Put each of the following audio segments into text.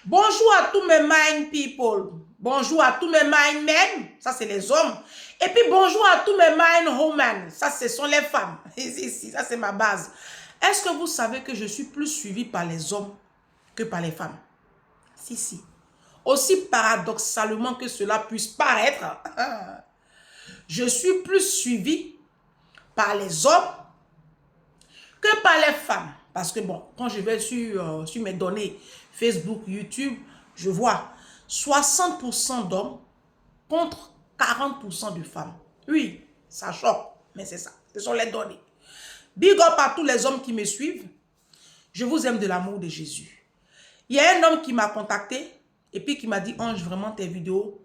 Bonjour à tous mes mind people. Bonjour à tous mes mind men. Ça, c'est les hommes. Et puis, bonjour à tous mes mind women. Ça, ce sont les femmes. Ici, ça, c'est ma base. Est-ce que vous savez que je suis plus suivie par les hommes que par les femmes? Si. Aussi paradoxalement que cela puisse paraître, je suis plus suivie par les hommes que par les femmes. Parce que bon, quand je vais sur mes données Facebook, YouTube, je vois 60% d'hommes contre 40% de femmes. Oui, ça choque, mais c'est ça. Ce sont les données. Big up à tous les hommes qui me suivent. Je vous aime de l'amour de Jésus. Il y a un homme qui m'a contacté et puis qui m'a dit, Ange, vraiment tes vidéos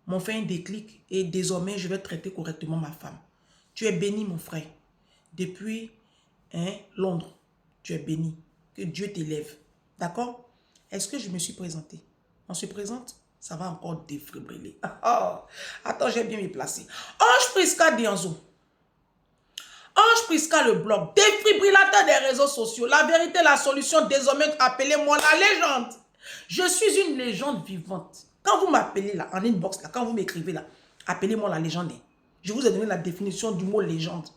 m'ont fait un déclic et désormais je vais traiter correctement ma femme. Tu es béni mon frère. Depuis Londres, tu es béni. Que Dieu t'élève. D'accord? Est-ce que je me suis présentée? On se présente? Ça va encore défibriller. Oh, attends, j'ai bien me placer. Ange Prisca Dianzo. Ange Prisca le blog. Défibrillateur des réseaux sociaux. La vérité, la solution, désormais, appelez-moi la légende. Je suis une légende vivante. Quand vous m'appelez là, en inbox, là, quand vous m'écrivez là, appelez-moi la légende. Je vous ai donné la définition du mot légende.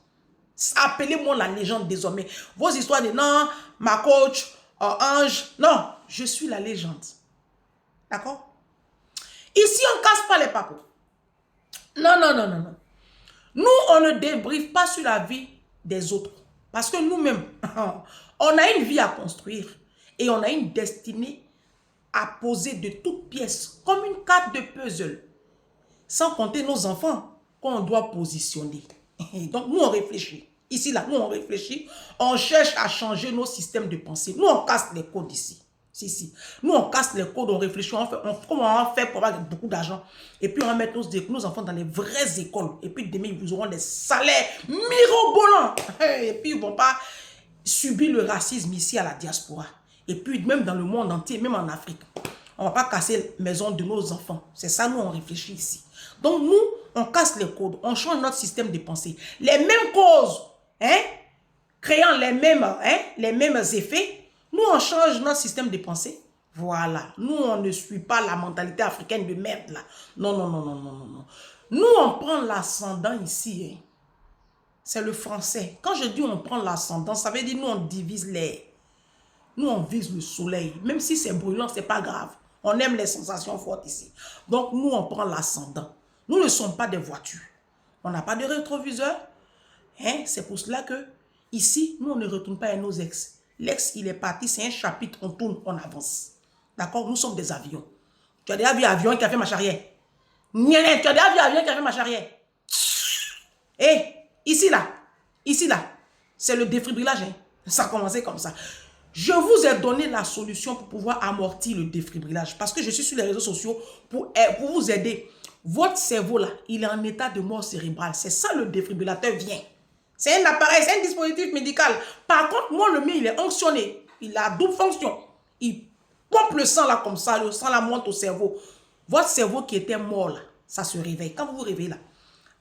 Appelez-moi la légende désormais. Vos histoires de non, ma coach, Ange. Non, je suis la légende. D'accord? Ici, on ne casse pas les papos. Non. Nous, on ne débriefe pas sur la vie des autres. Parce que nous-mêmes, on a une vie à construire. Et on a une destinée à poser de toutes pièces. Comme une carte de puzzle. Sans compter nos enfants qu'on doit positionner. Donc, nous, on réfléchit. Ici, là, nous, on réfléchit. On cherche à changer nos systèmes de pensée. Nous, on casse les codes ici. Si. Nous, on casse les codes, on réfléchit, comment on fait pour avoir beaucoup d'argent. Et puis, on va mettre nos enfants dans les vraies écoles. Et puis, demain, ils auront des salaires mirobolants. Et puis, ils ne vont pas subir le racisme ici à la diaspora. Et puis, même dans le monde entier, même en Afrique. On ne va pas casser la maison de nos enfants. C'est ça, nous, on réfléchit ici. Donc, nous, on casse les codes. On change notre système de pensée. Les mêmes causes, créant les mêmes effets. Nous, on change notre système de pensée. Voilà. Nous, on ne suit pas la mentalité africaine de merde, là. Non. Nous, on prend l'ascendant ici. C'est le français. Quand je dis on prend l'ascendant, ça veut dire nous, on divise l'air. Nous, on vise le soleil. Même si c'est brûlant, c'est pas grave. On aime les sensations fortes ici. Donc, nous, on prend l'ascendant. Nous ne sommes pas des voitures. On n'a pas de rétroviseur. C'est pour cela que, ici, nous, on ne retourne pas à nos ex. L'ex, il est parti, c'est un chapitre, on tourne, on avance. D'accord? Nous sommes des avions. Tu as déjà vu un avion qui a fait marche arrière? Tu as déjà vu un avion qui a fait marche arrière? Ici là, c'est le défibrillage. Ça a commencé comme ça. Je vous ai donné la solution pour pouvoir amortir le défibrillage. Parce que je suis sur les réseaux sociaux pour vous aider. Votre cerveau là, il est en état de mort cérébrale. C'est ça le défibrillateur vient. C'est un appareil, c'est un dispositif médical. Par contre, moi, le mien, il est onctionné. Il a double fonction. Il pompe le sang là comme ça, le sang là monte au cerveau. Votre cerveau qui était mort là, ça se réveille. Quand vous vous réveillez là,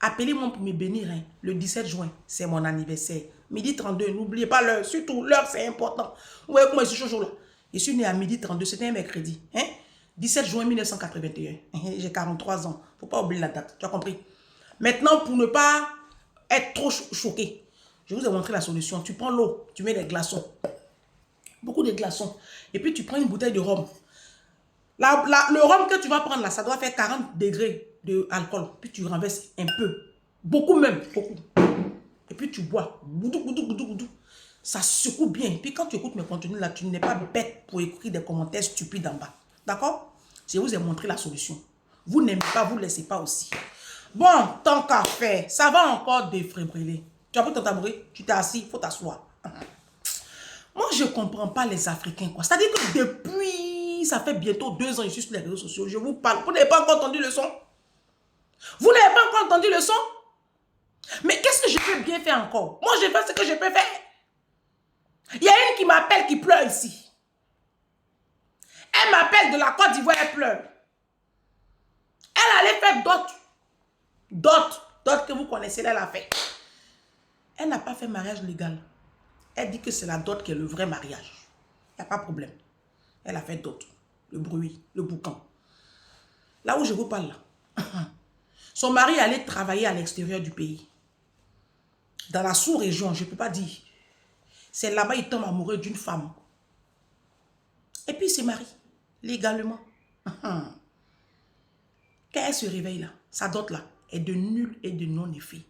appelez-moi pour me bénir. Le 17 juin, c'est mon anniversaire. Midi 32, n'oubliez pas l'heure. Surtout, l'heure, c'est important. Vous voyez comment je suis chaud là. Je suis né à midi 32, c'était un mercredi. 17 juin 1981. J'ai 43 ans. Faut pas oublier la date. Tu as compris? Maintenant, pour ne pas être trop choqué, je vous ai montré la solution. Tu prends l'eau, tu mets des glaçons. Beaucoup de glaçons. Et puis, tu prends une bouteille de rhum. Le rhum que tu vas prendre là, ça doit faire 40 degrés d'alcool. Puis, tu renverses un peu. Beaucoup même. Beaucoup. Et puis, tu bois. Goudou. Ça secoue bien. Et puis, quand tu écoutes mes contenus là, tu n'es pas bête pour écrire des commentaires stupides en bas. D'accord? Je vous ai montré la solution. Vous n'aimez pas, vous ne laissez pas aussi. Bon, tant qu'à faire, ça va encore défibriller. Tu as pris ton tabouret, tu t'es assis, il faut t'asseoir. Moi, je ne comprends pas les Africains, quoi. C'est-à-dire que depuis, ça fait bientôt 2 ans, je suis sur les réseaux sociaux, je vous parle. Vous n'avez pas encore entendu le son? Vous n'avez pas encore entendu le son? Mais qu'est-ce que je peux bien faire encore? Moi, je fais ce que je peux faire. Il y a une qui m'appelle, qui pleure ici. Elle m'appelle de la Côte d'Ivoire, elle pleure. Elle allait faire d'autres que vous connaissez, elle a fait. Elle n'a pas fait mariage légal. Elle dit que c'est la dot qui est le vrai mariage. Il n'y a pas de problème. Elle a fait d'autres. le bruit, le boucan. Là où je vous parle, là. Son mari allait travailler à l'extérieur du pays. Dans la sous-région, je ne peux pas dire. C'est là-bas il tombe amoureux d'une femme. Et puis il se marie, légalement. Quand elle se réveille là, sa dot là est de nul et de non-effet.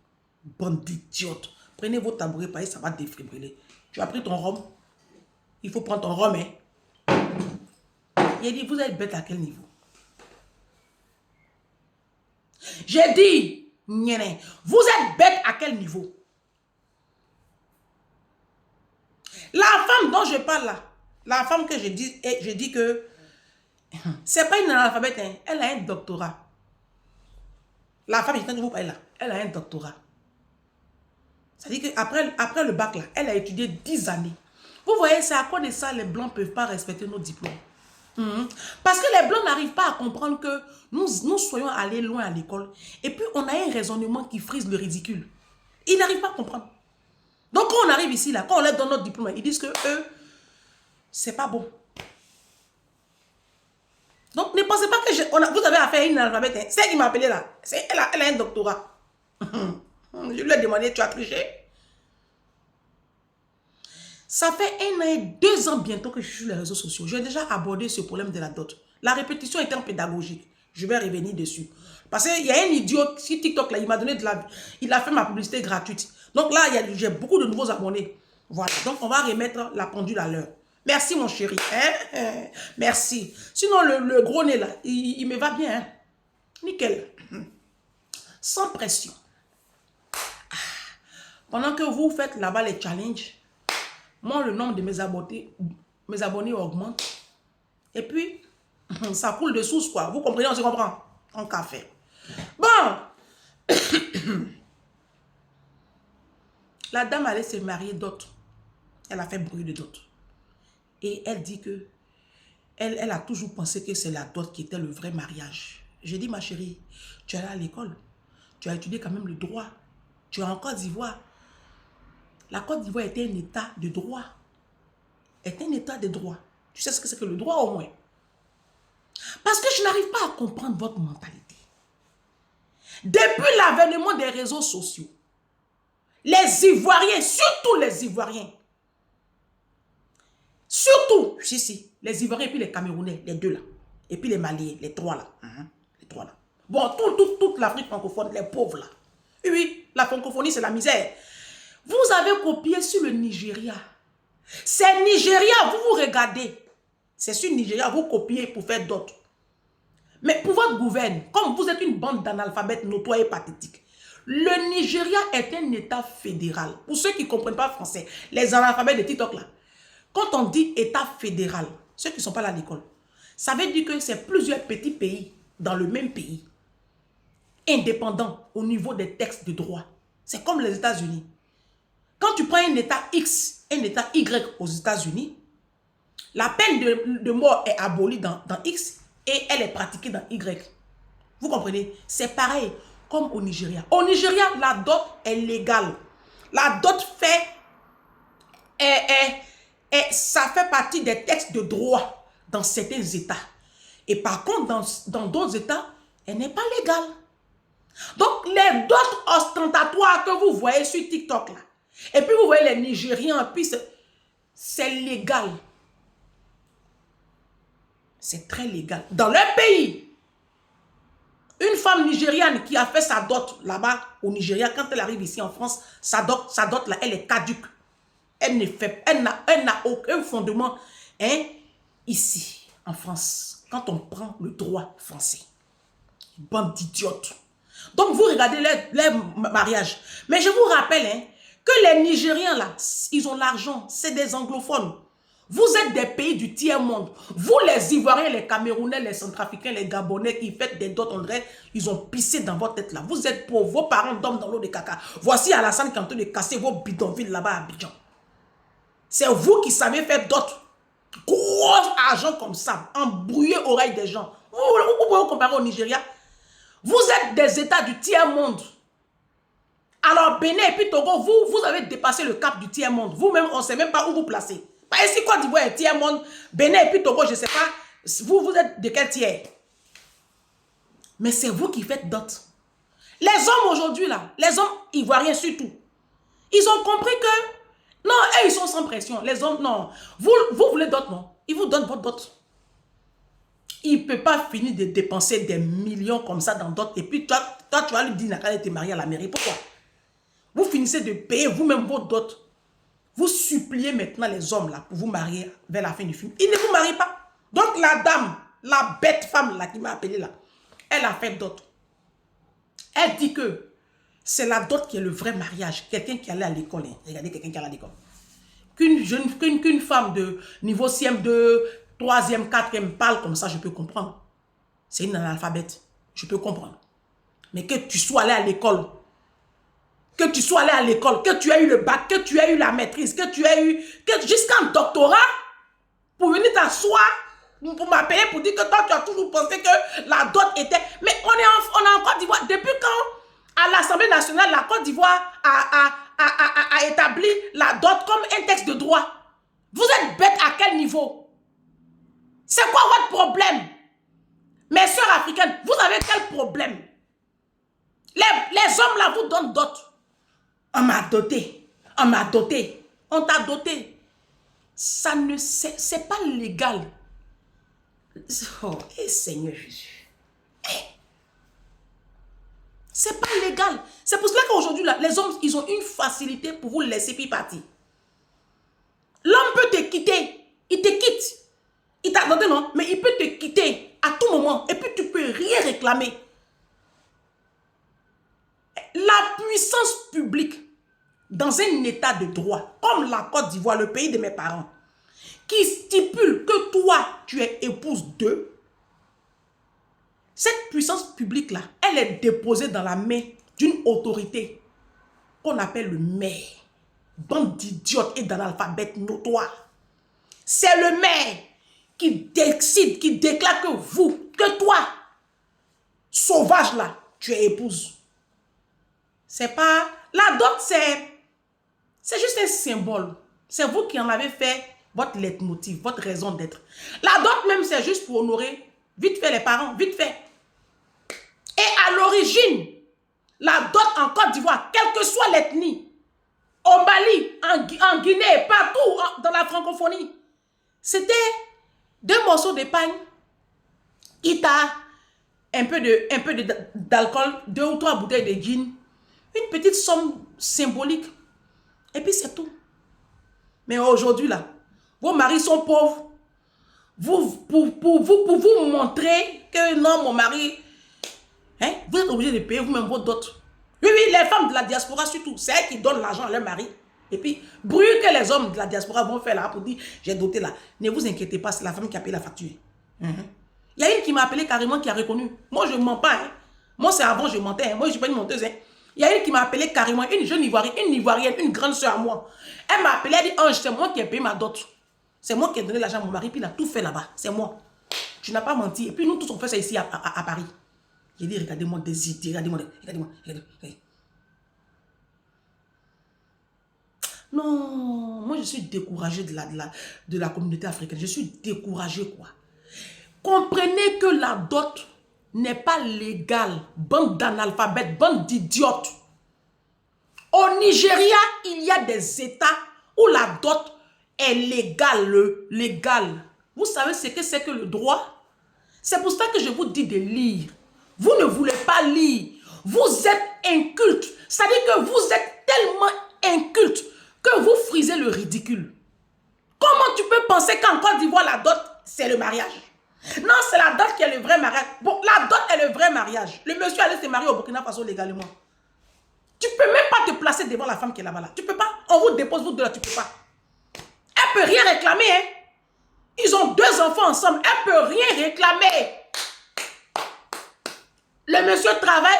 Bande d'idiotes. Prenez vos tabourets, parce que ça va défibriller. Tu as pris ton rhum. Il faut prendre ton rhum, hein. Il a dit, vous êtes bête à quel niveau? J'ai dit, vous êtes bête à quel niveau? La femme dont je parle là, la femme que je dis que c'est pas une analphabète, hein, elle a un doctorat. La femme, je suis en train de vous parler là, elle a un doctorat. Ça dit qu'après le bac là, elle a étudié 10 années. Vous voyez, c'est à cause de ça les blancs ne peuvent pas respecter nos diplômes. Parce que les blancs n'arrivent pas à comprendre que nous soyons allés loin à l'école. Et puis on a un raisonnement qui frise le ridicule. Ils n'arrivent pas à comprendre. Donc quand on arrive ici, là, quand on leur donne notre diplôme, ils disent que eux, c'est pas bon. Donc ne pensez pas que vous avez affaire à une analphabète. Hein. C'est elle qui m'a appelé là. Elle a un doctorat. Je lui ai demandé, tu as triché? Ça fait 1 an et 2 ans bientôt que je suis sur les réseaux sociaux. J'ai déjà abordé ce problème de la dot. La répétition étant pédagogique. Je vais revenir dessus. Parce qu'il y a un idiot sur TikTok là, il m'a donné de la... Il a fait ma publicité gratuite. Donc là, j'ai beaucoup de nouveaux abonnés. Voilà. Donc on va remettre la pendule à l'heure. Merci mon chéri. Hein? Merci. Sinon le gros nez là, il me va bien. Hein? Nickel. Sans pression. Pendant que vous faites là-bas les challenges, moi, le nombre de mes abonnés augmente. Et puis, ça coule de source, quoi. Vous comprenez, on se comprend. En café. Bon. La dame allait se marier d'autres. Elle a fait bruit de dot. Et elle dit que elle a toujours pensé que c'est la dot qui était le vrai mariage. J'ai dit, ma chérie, tu es allée à l'école. Tu as étudié quand même le droit. Tu es en Côte d'Ivoire. La Côte d'Ivoire était un état de droit. Est un état de droit. Tu sais ce que c'est que le droit au moins. Parce que je n'arrive pas à comprendre votre mentalité. Depuis l'avènement des réseaux sociaux, les Ivoiriens, surtout les Ivoiriens, surtout, si, les Ivoiriens et puis les Camerounais, les deux là, et puis les Maliens, les trois là. Les trois là. Bon, toute l'Afrique francophone, les pauvres là. Oui, la francophonie c'est la misère. Vous avez copié sur le Nigeria. C'est Nigeria, vous regardez. C'est sur Nigeria, vous copiez pour faire d'autres. Mais pour votre gouvernement, comme vous êtes une bande d'analphabètes notoires et pathétiques, le Nigeria est un état fédéral. Pour ceux qui ne comprennent pas français, les analphabètes de TikTok là, quand on dit état fédéral, ceux qui ne sont pas là à l'école, ça veut dire que c'est plusieurs petits pays dans le même pays, indépendants au niveau des textes de droit. C'est comme les États-Unis. Quand tu prends un état X, un état Y aux États-Unis, la peine de mort est abolie dans X et elle est pratiquée dans Y. Vous comprenez? C'est pareil comme au Nigeria. Au Nigeria, la dot est légale. La dot ça fait partie des textes de droit dans certains États. Et par contre, dans d'autres États, elle n'est pas légale. Donc, les dots ostentatoires que vous voyez sur TikTok, là, et puis vous voyez les Nigériens, puis c'est légal. C'est très légal. Dans leur pays, une femme nigériane qui a fait sa dot là-bas au Nigeria, quand elle arrive ici en France, sa dot là, elle est caduque. Elle n'a aucun fondement ici, en France, quand on prend le droit français. Bande d'idiotes. Donc, vous regardez les mariages. Mais je vous rappelle que les Nigériens, là, ils ont l'argent. C'est des anglophones. Vous êtes des pays du tiers-monde. Vous, les Ivoiriens, les Camerounais, les Centrafricains, les Gabonais qui faites des dots, on dirait, ils ont pissé dans votre tête, là. Vous êtes pauvres. Vos parents dorment dans l'eau de caca. Voici Alassane qui est en train de casser vos bidonvilles là-bas à Abidjan. C'est vous qui savez faire d'autres gros argent comme ça, embrouiller oreilles des gens. Vous pouvez vous comparer au Nigeria? Vous êtes des États du tiers-monde. Alors, Bénin et puis Togo, vous avez dépassé le cap du tiers-monde. Vous-même, on ne sait même pas où vous placez. Pas ici, Côte d'Ivoire est tiers-monde. Bénin et puis Togo, je ne sais pas. vous êtes de quel tiers? Mais c'est vous qui faites dot. Les hommes aujourd'hui, là, les hommes ivoiriens surtout, ils ont compris que, non, eux, ils sont sans pression. Les hommes, non. Vous voulez dot, non? Ils vous donnent votre dot. Il ne peut pas finir de dépenser des millions comme ça dans dot. Et puis, toi tu vas lui dire, quand elle était mariée à la mairie. Pourquoi? Vous finissez de payer vous-même votre dot. Vous suppliez maintenant les hommes là pour vous marier vers la fin du film. Ils ne vous marient pas. Donc la dame, la bête femme là qui m'a appelé là, elle a fait dot. Elle dit que c'est la dot qui est le vrai mariage. Quelqu'un qui allait à l'école. Hein. Regardez quelqu'un qui allait à l'école. Qu'une femme de niveau CM2, 3e, 4e parle comme ça, je peux comprendre. C'est une analphabète. Je peux comprendre. Mais que tu sois allé à l'école, que tu sois allé à l'école, que tu aies eu le bac, que tu aies eu la maîtrise, que tu aies eu jusqu'un doctorat pour venir t'asseoir, pour m'appeler, pour dire que toi, tu as toujours pensé que la dot était... Mais on est en Côte d'Ivoire. Depuis quand, à l'Assemblée nationale, la Côte d'Ivoire a établi la dot comme un texte de droit. Vous êtes bête à quel niveau? C'est quoi votre problème? Mes sœurs africaines, vous avez quel problème? Les hommes là vous donnent dot. On m'a doté. On m'a doté. On t'a doté. Ça ne... C'est pas légal. Oh, Seigneur Jésus. C'est pas légal. C'est pour cela qu'aujourd'hui, les hommes, ils ont une facilité pour vous laisser puis partir. L'homme peut te quitter. Il te quitte. Il t'a donné, non? Mais il peut te quitter à tout moment. Et puis, tu peux rien réclamer. La puissance publique, dans un état de droit, comme la Côte d'Ivoire, le pays de mes parents, qui stipule que toi, tu es épouse d'eux, cette puissance publique-là, elle est déposée dans la main d'une autorité qu'on appelle le maire. Bande d'idiotes et d'analphabètes notoires. C'est le maire qui décide, qui déclare que toi, sauvage là, tu es épouse. C'est pas... La dot, c'est juste un symbole. C'est vous qui en avez fait votre leitmotiv, votre raison d'être. La dot même, c'est juste pour honorer vite fait les parents, vite fait. Et à l'origine, la dot en Côte d'Ivoire, quelle que soit l'ethnie, au Mali, en Guinée, partout dans la francophonie, c'était 2 morceaux de pain, ita, un peu d'alcool, 2 ou 3 bouteilles de gin, une petite somme symbolique. Et puis c'est tout. Mais aujourd'hui, là, vos maris sont pauvres. Pour vous montrer que non, mon mari, hein, vous êtes obligé de payer vous-même votre dot. Oui, les femmes de la diaspora surtout, c'est elles qui donnent l'argent à leur mari. Et puis, bruit que les hommes de la diaspora vont faire là pour dire, j'ai doté là. Ne vous inquiétez pas, c'est la femme qui a payé la facture. Il y a une qui m'a appelé carrément, qui a reconnu. Moi, je ne mens pas. Hein. Moi, c'est avant, je mentais. Hein. Moi, je ne suis pas une menteuse. Hein. Il y a une qui m'a appelé carrément, une jeune Ivoirienne, une grande soeur à moi. Elle m'a appelé, elle dit, Ange, c'est moi qui ai payé ma dot. C'est moi qui ai donné l'argent à mon mari, puis il a tout fait là-bas. C'est moi. Tu n'as pas menti. Et puis nous tous, on fait ça ici à Paris. J'ai dit, regardez-moi des idées, regardez-moi. Non, moi je suis découragée de la communauté africaine. Je suis découragée, quoi. Comprenez que la dot n'est pas légale. Bande d'analphabètes, bande d'idiotes. Au Nigeria, il y a des États où la dot est légale. Vous savez ce que c'est que le droit? C'est pour ça que je vous dis de lire. Vous ne voulez pas lire. Vous êtes inculte. C'est-à-dire que vous êtes tellement inculte que vous frisez le ridicule. Comment tu peux penser qu'en Côte d'Ivoire, la dot, c'est le mariage? Non, c'est la dot qui est le vrai mariage. Bon, la dot est le vrai mariage. Le monsieur allait se marier au Burkina Faso légalement. Tu ne peux même pas te placer devant la femme qui est là-bas. Là. Tu peux pas. On vous dépose, vous deux là, tu ne peux pas. Elle ne peut rien réclamer. Hein. Ils ont 2 enfants ensemble. Elle ne peut rien réclamer. Le monsieur travaille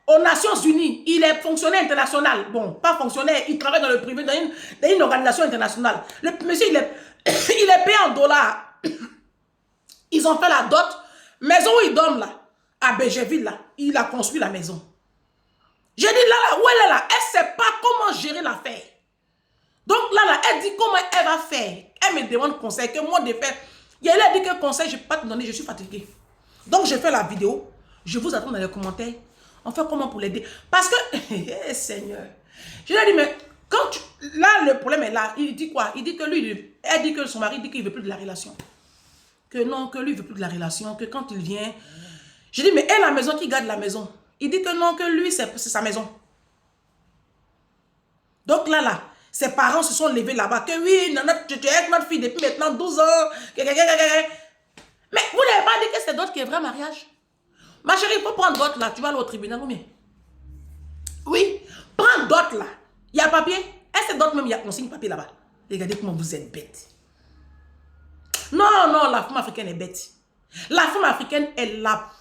aux Nations Unies. Il est fonctionnaire international. Bon, pas fonctionnaire. Il travaille dans le privé, dans une organisation internationale. Le monsieur, il est payé en dollars. Ils ont fait la dot. Maison où il dorment là, à Bégerville là, il a construit la maison. J'ai dit là, où elle est là, elle ne sait pas comment gérer l'affaire. Donc là, elle dit comment elle va faire. Elle me demande conseil que moi de faire. Il a dit que conseil, je ne peux pas te donner, je suis fatiguée. Donc, je fais la vidéo. Je vous attends dans les commentaires. On fait comment pour l'aider? Parce que, Seigneur, je lui ai dit, mais quand tu... Là, le problème est là. Il dit quoi? Il dit que lui, elle dit que son mari dit qu'il ne veut plus de la relation. Que non, que lui ne veut plus de la relation. Que quand il vient... Je dis, mais elle, la maison, qui garde la maison? Il dit que non, que lui, c'est sa maison. Donc là, ses parents se sont levés là-bas. Que oui, tu es avec notre fille depuis maintenant 12 ans. Mais vous n'avez pas dit que c'est d'autres qui est vrai mariage? Ma chérie, il faut prendre d'autres là. Tu vas aller au tribunal ou bien? Oui, prends d'autres là. Il y a papier. Est-ce que d'autres même, il y a consigne papier là-bas? Regardez comment vous êtes bête. Non, non, la femme africaine est bête. La femme africaine est la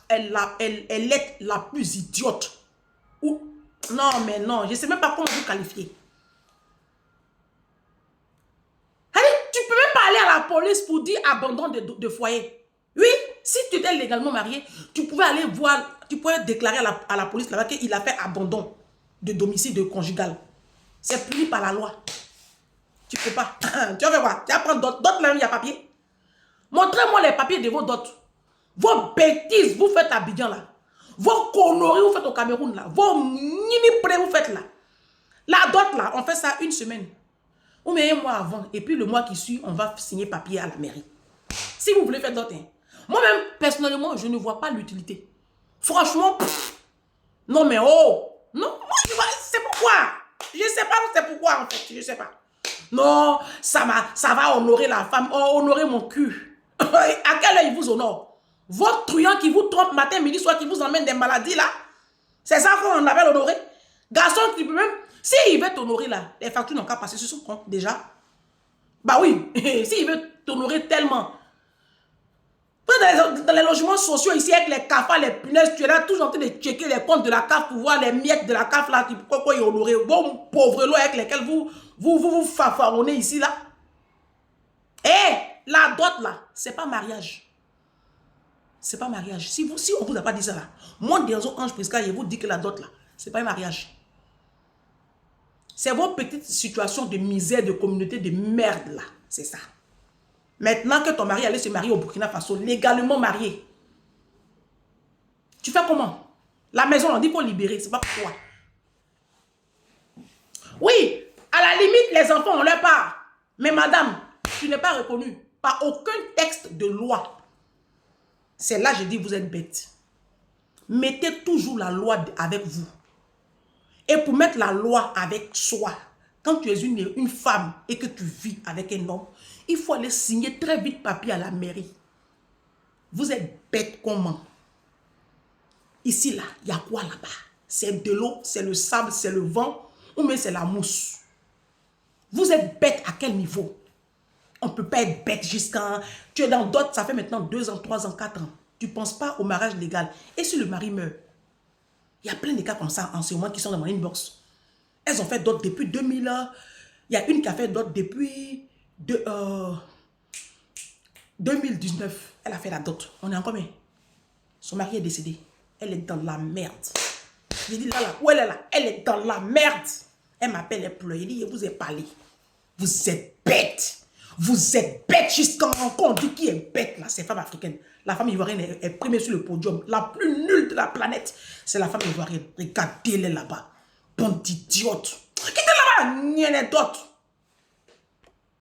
plus idiote. Ou, non, mais non, je ne sais même pas comment vous qualifier. Tu ne peux même pas aller à la police pour dire abandon de foyer. Oui, si tu étais légalement marié, tu pouvais aller voir, tu pouvais déclarer à la police là-bas qu'il a fait abandon de domicile conjugal. C'est puni par la loi. Tu ne peux pas. Tu vas faire quoi? Tu vas prendre d'autres là, il y a papier. Montrez-moi les papiers de vos dots. Vos bêtises, vous faites à Abidjan là. Vos conneries, vous faites au Cameroun là. Vos mini-prêts, vous faites là. La dot là, on fait ça une semaine. Ou même un mois avant. Et puis le mois qui suit, on va signer papier à la mairie. Si vous voulez faire dot, hein. Moi-même, personnellement, je ne vois pas l'utilité. Franchement, non mais oh. Non, c'est pourquoi. Je ne sais pas c'est pourquoi en fait. Je ne sais pas. Non, ça va honorer la femme. Oh, honorer mon cul. À quelle heure il vous honore? Votre truand qui vous trompe matin, midi, soir, qui vous emmène des maladies là. C'est ça qu'on appelle honorer. Garçon qui peut même... S'il veut t'honorer là, les factures n'ont qu'à passer sur son compte déjà. Bah oui, s'il veut t'honorer tellement. Dans les logements sociaux ici avec les cafards, les punaises, tu es là toujours en train de checker les comptes de la CAF pour voir les miettes de la CAF là, pourquoi ils honorent. Bon pauvres lots avec lesquels vous fafaronnez ici là. Eh, la dot là, c'est pas mariage. C'est pas mariage. Si on vous a pas dit ça là, moi, Derzo Ange Prisca, je vous dis que la dot là, c'est pas un mariage. C'est vos petites situations de misère, de communauté, de merde là. C'est ça. Maintenant que ton mari allait se marier au Burkina Faso, légalement marié. Tu fais comment? La maison, on dit qu'il faut libérer. C'est pas pourquoi. Oui, à la limite, les enfants ont leur part. Mais madame, tu n'es pas reconnue par aucun texte de loi. C'est là que je dis, vous êtes bête. Mettez toujours la loi avec vous. Et pour mettre la loi avec soi, quand tu es une femme et que tu vis avec un homme, il faut aller signer très vite papier à la mairie. Vous êtes bête comment? Ici, là, il y a quoi là-bas? C'est de l'eau, c'est le sable, c'est le vent, ou bien c'est la mousse. Vous êtes bête à quel niveau? On ne peut pas être bête jusqu'à... Tu es dans d'autres, ça fait maintenant 2 ans, 3 ans, 4 ans. Tu ne penses pas au mariage légal. Et si le mari meurt? Il y a plein de cas comme ça en ce moment qui sont dans mon inbox. Elles ont fait d'autres depuis 2000 ans. Il y a une qui a fait d'autres depuis 2019. Elle a fait la dot. On est en combien? Son mari est décédé. Elle est dans la merde. J'ai dit là, où elle est là? Elle est dans la merde. Elle m'appelle, elle pleure. Il dit, je vous ai parlé. Vous êtes bête. Vous êtes bête jusqu'à encore. On dit qui est bête là? C'est femme africaine. La femme ivoirienne est primée sur le podium. La plus nulle de la planète, c'est la femme ivoirienne. Regardez-les là-bas. Bande d'idiotes. Quittez là-bas. N'y en a d'autres.